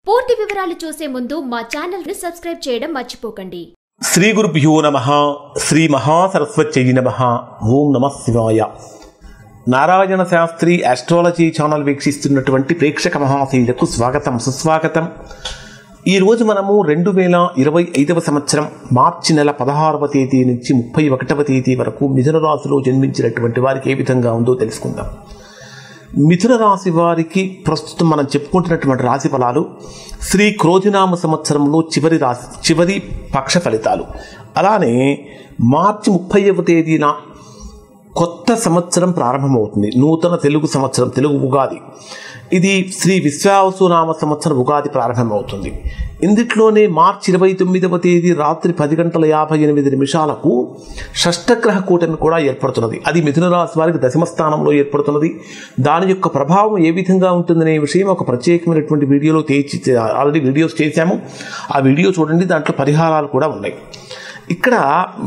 పూర్తి వివరాలు చూసే ముందు మా ఛానల్ ని సబ్స్క్రైబ్ చేయడం మర్చిపోకండి. శ్రీ గురుభ్యో నమః. శ్రీ మహాసరస్వత్యై నమః. ఓం నమః శివాయ. నారాయణ శాస్త్రి ఆస్ట్రాలజీ ఛానల్ వీక్షిస్తున్నటువంటి ప్రేక్షక మహాశయులకు స్వాగతం, సుస్వాగతం. ఈరోజు మనము 2025 సంవత్సరం మార్చి నెల 16వ తేదీ నుంచి 31వ తేదీ వరకు మిథున రాశిలో జన్మించినటువంటి వారికి ఏ విధంగా ఉందో తెలుసుకుందాం. మిథున రాశి వారికి ప్రస్తుతం మనం చెప్పుకుంటున్నటువంటి రాశి ఫలాలు శ్రీ క్రోధినామ సంవత్సరంలో చివరి పక్ష ఫలితాలు. అలానే మార్చి 30వ తేదీన కొత్త సంవత్సరం ప్రారంభమవుతుంది. నూతన తెలుగు సంవత్సరం, తెలుగు ఉగాది. ఇది శ్రీ విశ్వావసునామ సంవత్సరం ఉగాది ప్రారంభమవుతుంది. ఇందులోనే మార్చి 29వ తేదీ రాత్రి 10:58 షష్టగ్రహ కూటమి కూడా ఏర్పడుతున్నది. అది మిథున రాశి వారికి దశమ స్థానంలో ఏర్పడుతున్నది. దాని యొక్క ప్రభావం ఏ విధంగా ఉంటుందనే విషయం ఒక ప్రత్యేకమైనటువంటి వీడియోలో ఆల్రెడీ వీడియోస్ చేశాము. ఆ వీడియో చూడండి, దాంట్లో పరిహారాలు కూడా ఉన్నాయి. ఇక్కడ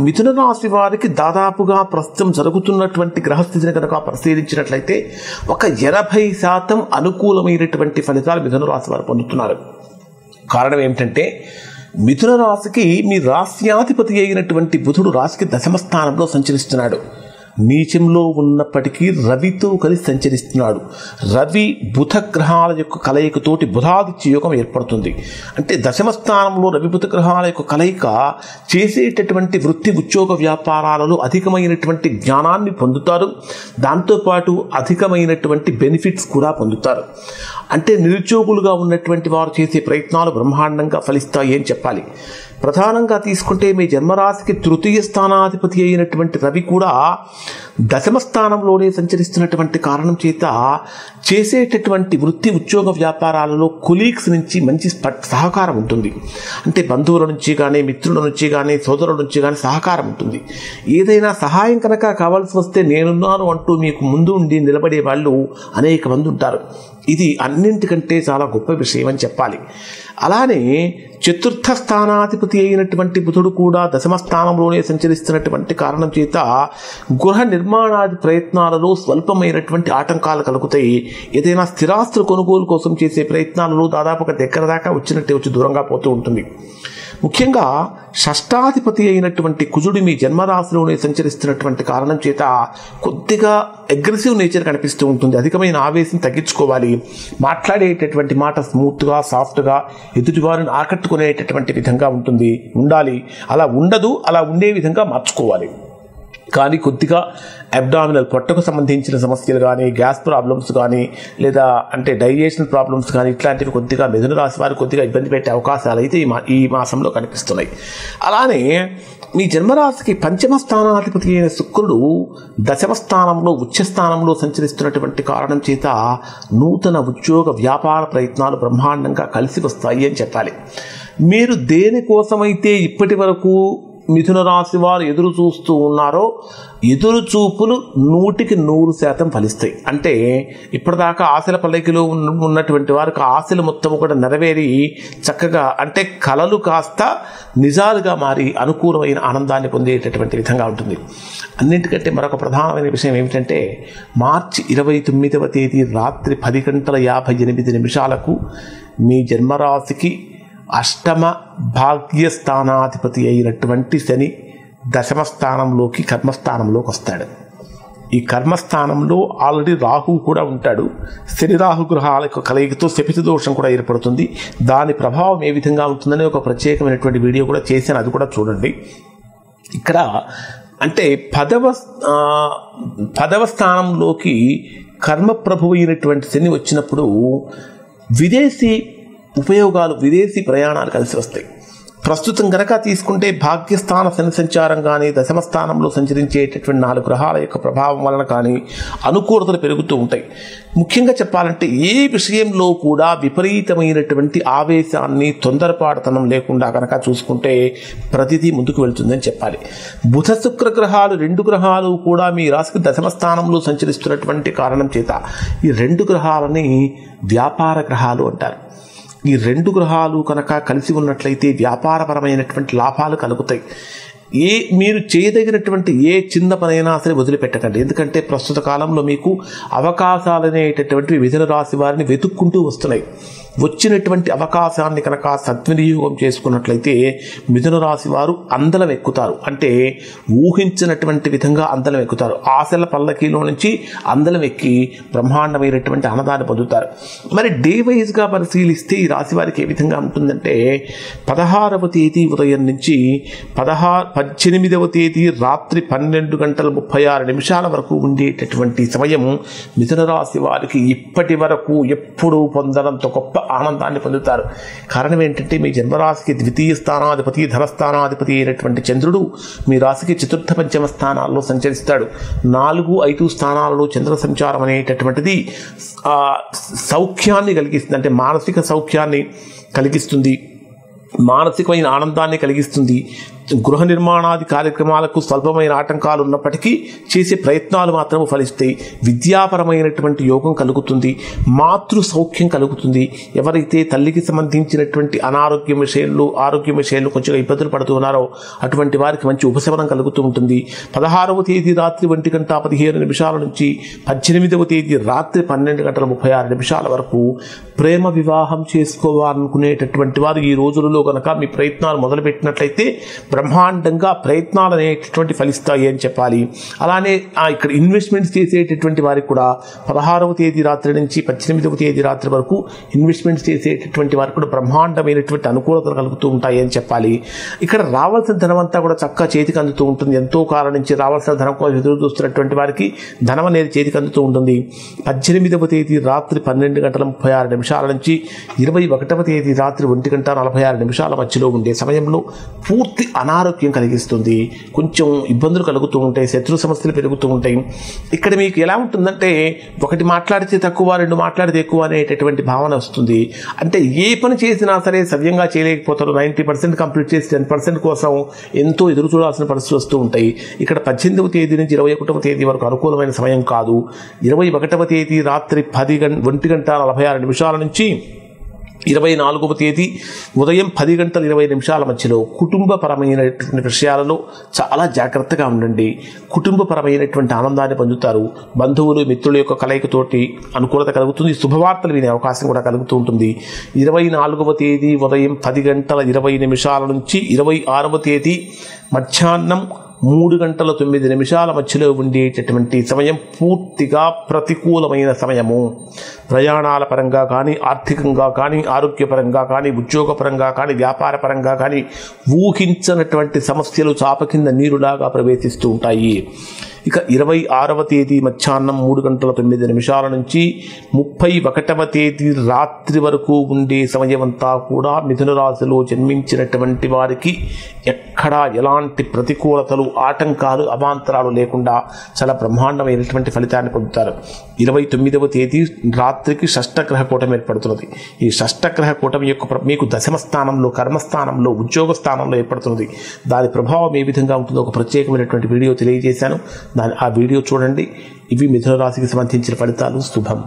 మిథున రాశి వారికి దాదాపుగా ప్రస్తుతం జరుగుతున్నటువంటి గ్రహస్థితిని కనుక పరిశీలించినట్లయితే ఒక 80% అనుకూలమైనటువంటి ఫలితాలు మిథున రాశి వారు పొందుతున్నారు. కారణం ఏమిటంటే మిథున రాశికి మీ రాశ్యాధిపతి అయినటువంటి బుధుడు రాశికి దశమ స్థానంలో సంచరిస్తున్నాడు. నీచంలో ఉన్నప్పటికీ రవితో కలిసి సంచరిస్తున్నాడు. రవి బుధ గ్రహాల యొక్క కలయికతోటి బుధాదిత్య యోగం ఏర్పడుతుంది. అంటే దశమ స్థానంలో రవి బుధ గ్రహాల యొక్క కలయిక చేసేటటువంటి వృత్తి ఉద్యోగ వ్యాపారాలలో అధికమైనటువంటి జ్ఞానాన్ని పొందుతారు. దాంతోపాటు అధికమైనటువంటి బెనిఫిట్స్ కూడా పొందుతారు. అంటే నిరుద్యోగులుగా ఉన్నటువంటి వారు చేసే ప్రయత్నాలు బ్రహ్మాండంగా ఫలిస్తాయి అని చెప్పాలి. ప్రధానంగా తీసుకుంటే మీ జన్మరాశికి తృతీయ స్థానాధిపతి అయినటువంటి రవి కూడా దశమ స్థానంలోనే సంచరిస్తున్నటువంటి కారణం చేత చేసేటటువంటి వృత్తి ఉద్యోగ వ్యాపారాలలో కొలీగ్స్ నుంచి మంచి సహకారం ఉంటుంది. అంటే బంధువుల నుంచి కానీ, మిత్రుల నుంచి కానీ, సోదరుల నుంచి కానీ సహకారం ఉంటుంది. ఏదైనా సహాయం కనుక కావాల్సి వస్తే నేనున్నాను అంటూ మీకు ముందు ఉండి నిలబడే వాళ్ళు అనేక మంది ఉంటారు. ఇది అన్నింటికంటే చాలా గొప్ప విషయం అని చెప్పాలి. అలానే చతుర్థ స్థానాధిపతి అయినటువంటి బుధుడు కూడా దశమ స్థానంలోనే సంచరిస్తున్నటువంటి కారణం చేత గృహ నిర్మాణాది ప్రయత్నాలలో స్వల్పమైనటువంటి ఆటంకాలు కలుగుతాయి. ఏదైనా స్థిరాస్తుల కొనుగోలు కోసం చేసే ప్రయత్నాలలో దాదాపుగా దగ్గర దాకా వచ్చి దూరంగా పోతూ ఉంటుంది. ముఖ్యంగా షష్టాధిపతి అయినటువంటి కుజుడు మీ జన్మరాశిలోనే సంచరిస్తున్నటువంటి కారణం చేత కొద్దిగా అగ్రెసివ్ నేచర్ కనిపిస్తూ ఉంటుంది. అధికమైన ఆవేశం తగ్గించుకోవాలి. మాట్లాడేటటువంటి మాట స్మూత్గా, సాఫ్ట్గా ఎదుటివారిని ఆకట్టుకునేటటువంటి విధంగా ఉండాలి. అలా ఉండదు, అలా ఉండే విధంగా మార్చుకోవాలి. కానీ కొద్దిగా అబ్డామినల్ పొట్టకు సంబంధించిన సమస్యలు కానీ, గ్యాస్ ప్రాబ్లమ్స్ కానీ, లేదా అంటే డైజెషన్ ప్రాబ్లమ్స్ కానీ ఇట్లాంటివి కొద్దిగా మిథున రాశి వారు కొద్దిగా ఇబ్బంది పెట్టే అవకాశాలు అయితే ఈ మాసంలో కనిపిస్తున్నాయి. అలానే మీ జన్మరాశికి పంచమ స్థానాధిపతి అయిన శుక్రుడు దశమ స్థానంలో ఉచ్చస్థానంలో సంచరిస్తున్నటువంటి కారణం చేత నూతన ఉద్యోగ వ్యాపార ప్రయత్నాలు బ్రహ్మాండంగా కలిసి వస్తాయి అని చెప్పాలి. మీరు దేనికోసమైతే ఇప్పటి వరకు మిథున రాశి వారు ఎదురు చూస్తూ ఉన్నారో ఎదురు చూపులు 100% ఫలిస్తాయి. అంటే ఇప్పటిదాకా ఆశల పల్లకిలో ఉన్నటువంటి వారికి ఆశలు మొత్తం కూడా నెరవేరి చక్కగా అంటే కలలు కాస్త నిజాలుగా మారి అనుకూలమైన ఆనందాన్ని పొందేటటువంటి విధంగా ఉంటుంది. అన్నింటికంటే మరొక ప్రధానమైన విషయం ఏమిటంటే మార్చి 29వ తేదీ రాత్రి 10:58 మీ జన్మరాశికి అష్టమ భాగ్యస్థానాధిపతి అయినటువంటి శని దశమ స్థానంలోకి కర్మస్థానంలోకి వస్తాడు. ఈ కర్మస్థానంలో ఆల్రెడీ రాహువు కూడా ఉంటాడు. శని రాహు గ్రహాల యొక్క కలయికతో శపిత దోషం కూడా ఏర్పడుతుంది. దాని ప్రభావం ఏ విధంగా ఉంటుందని ఒక ప్రత్యేకమైనటువంటి వీడియో కూడా చేశాను, అది కూడా చూడండి. ఇక్కడ అంటే 10వ స్థానంలోకి కర్మ ప్రభువు అయినటువంటి శని వచ్చినప్పుడు విదేశీ ఉపయోగాలు, విదేశీ ప్రయాణాలు కలిసి వస్తాయి. ప్రస్తుతం కనుక తీసుకుంటే భాగ్యస్థాన శని సంచారం కానీ, దశమ స్థానంలో సంచరించేటటువంటి 4 గ్రహాల యొక్క ప్రభావం వలన కానీ అనుకూలతలు పెరుగుతూ ఉంటాయి. ముఖ్యంగా చెప్పాలంటే ఏ విషయంలో కూడా విపరీతమైనటువంటి ఆవేశాన్ని, తొందరపాటుతనం లేకుండా కనుక చూసుకుంటే ప్రతిదీ ముందుకు వెళ్తుందని చెప్పాలి. బుధ శుక్ర గ్రహాలు 2 గ్రహాలు కూడా మీ రాశికి దశమ స్థానంలో సంచరిస్తున్నటువంటి కారణం చేత ఈ 2 గ్రహాలని వ్యాపార గ్రహాలు అంటారు. ఈ 2 గ్రహాలు కనుక కలిసి ఉన్నట్లయితే వ్యాపారపరమైనటువంటి లాభాలు కలుగుతాయి. మీరు చేయదగినటువంటి ఏ చిన్న పనైనా సరే వదిలిపెట్టకండి. ఎందుకంటే ప్రస్తుత కాలంలో మీకు అవకాశాలు అనేటటువంటివి మిథున రాశి వారిని వెతుక్కుంటూ వస్తున్నాయి. వచ్చినటువంటి అవకాశాన్ని కనుక సద్వినియోగం చేసుకున్నట్లయితే మిథున రాశి వారు అందలం ఎక్కుతారు. అంటే ఊహించినటువంటి విధంగా అందలం ఎక్కుతారు. ఆశల పల్లకీలో నుంచి అందలం ఎక్కి బ్రహ్మాండమైనటువంటి ఆనందాన్ని పొందుతారు. మరి డే వైజ్గా పరిశీలిస్తే ఈ రాశి వారికి ఏ విధంగా ఉంటుందంటే 16వ తేదీ ఉదయం నుంచి 18వ తేదీ రాత్రి 12:36 వరకు ఉండేటటువంటి సమయం మిథున రాశి వారికి ఇప్పటి వరకు ఎప్పుడూ పొందడంతో గొప్ప ఆనందాన్ని పొందుతారు. కారణం ఏంటంటే మీ జన్మరాశికి ద్వితీయ స్థానాధిపతి ధనస్థానాధిపతి అయినటువంటి చంద్రుడు మీ రాశికి చతుర్థ పంచమ స్థానాల్లో సంచరిస్తాడు. 4, 5 స్థానాలలో చంద్ర సంచారం అనేటటువంటిది సౌఖ్యాన్ని కలిగిస్తుంది. అంటే మానసిక సౌఖ్యాన్ని కలిగిస్తుంది, మానసికమైన ఆనందాన్ని కలిగిస్తుంది. గృహ నిర్మాణాది కార్యక్రమాలకు స్వల్పమైన ఆటంకాలు ఉన్నప్పటికీ చేసే ప్రయత్నాలు మాత్రం ఫలిస్తాయి. విద్యాపరమైనటువంటి యోగం కలుగుతుంది, మాతృ సౌఖ్యం కలుగుతుంది. ఎవరైతే తల్లికి సంబంధించినటువంటి ఆరోగ్య విషయాల్లో కొంచెం ఇబ్బందులు పడుతూ ఉన్నారో అటువంటి వారికి మంచి ఉపశమనం కలుగుతూ ఉంటుంది. 16వ తేదీ రాత్రి 1:15 నుంచి 18వ తేదీ రాత్రి 12:36 వరకు ప్రేమ వివాహం చేసుకోవాలనుకునేటటువంటి వారు ఈ రోజులలో కనుక మీ ప్రయత్నాలు మొదలుపెట్టినట్లయితే బ్రహ్మాండంగా ప్రయత్నాలు అనేటటువంటి ఫలిస్తాయి అని చెప్పాలి. అలానే ఇక్కడ ఇన్వెస్ట్మెంట్స్ చేసేటటువంటి వారికి కూడా 16వ తేదీ రాత్రి నుంచి 18వ తేదీ రాత్రి వరకు ఇన్వెస్ట్మెంట్స్ చేసేటటువంటి వారికి కూడా బ్రహ్మాండమైనటువంటి అనుకూలతలు కలుగుతూ ఉంటాయి అని చెప్పాలి. ఇక్కడ రావాల్సిన ధనం అంతా కూడా చక్కగా చేతికి అందుతూ ఉంటుంది. ఎంతో కాలం నుంచి రావాల్సిన ధనం కోసం ఎదురు చూస్తున్నటువంటి వారికి ధనం అనేది చేతికి అందుతూ ఉంటుంది. 18వ తేదీ రాత్రి 12:36 నుంచి 21వ తేదీ రాత్రి 1:46 మధ్యలో ఉండే సమయంలో పూర్తి అనారోగ్యం కలిగిస్తుంది. కొంచెం ఇబ్బందులు కలుగుతూ ఉంటాయి, శత్రు సమస్యలు పెరుగుతూ ఉంటాయి. ఇక్కడ మీకు ఎలా ఉంటుందంటే ఒకటి మాట్లాడితే తక్కువ, 2 మాట్లాడితే ఎక్కువ అనేటటువంటి భావన వస్తుంది. అంటే ఏ పని చేసినా సరే సవ్యంగా చేయలేకపోతారు. 90% కంప్లీట్ చేసి 10% కోసం ఎంతో ఎదురు చూడాల్సిన పరిస్థితులు వస్తూ ఉంటాయి. ఇక్కడ 18వ తేదీ నుంచి 21వ తేదీ వరకు అనుకూలమైన సమయం కాదు. 21వ తేదీ రాత్రి 1:46 నుంచి 24వ తేదీ ఉదయం 10:20 మధ్యలో కుటుంబపరమైనటువంటి విషయాలలో చాలా జాగ్రత్తగా ఉండండి. కుటుంబపరమైనటువంటి ఆనందాన్ని పొందుతారు. బంధువులు మిత్రుల యొక్క కలయికతోటి అనుకూలత కలుగుతుంది. శుభవార్తలు వినే అవకాశం కూడా కలుగుతూ ఉంటుంది. 24వ తేదీ ఉదయం 10:20 నుంచి 26వ తేదీ మధ్యాహ్నం 3:09 మధ్యలో ఉండేటటువంటి సమయం పూర్తిగా ప్రతికూలమైన సమయము. ప్రయాణాల పరంగా కానీ, ఆర్థికంగా కానీ, ఆరోగ్యపరంగా కానీ, ఉద్యోగపరంగా కానీ, వ్యాపారపరంగా కానీ ఊహించినటువంటి సమస్యలు చాప కింద నీరులాగా ప్రవేశిస్తూ ఉంటాయి. ఇక 26వ తేదీ మధ్యాహ్నం 3:09 నుంచి 31వ తేదీ రాత్రి వరకు ఉండే సమయమంతా కూడా మిథున రాశిలో జన్మించినటువంటి వారికి ఎక్కడా ఎలాంటి ప్రతికూలతలు, ఆటంకాలు, అవాంతరాలు లేకుండా చాలా బ్రహ్మాండమైనటువంటి ఫలితాన్ని పొందుతారు. 29వ తేదీ రాత్రికి షష్టగ్రహ కూటమి ఏర్పడుతున్నది. ఈ షష్టగ్రహ కూటమి యొక్క మీకు దశమ స్థానంలో, కర్మస్థానంలో, ఉద్యోగ స్థానంలో ఏర్పడుతున్నది. దాని ప్రభావం ఏ విధంగా ఉంటుందో ఒక ప్రత్యేకమైనటువంటి వీడియో తెలియజేశాను. ఆ వీడియో చూడండి. ఇవి మిథున రాశికి సంబంధించిన ఫలితాలు. శుభం.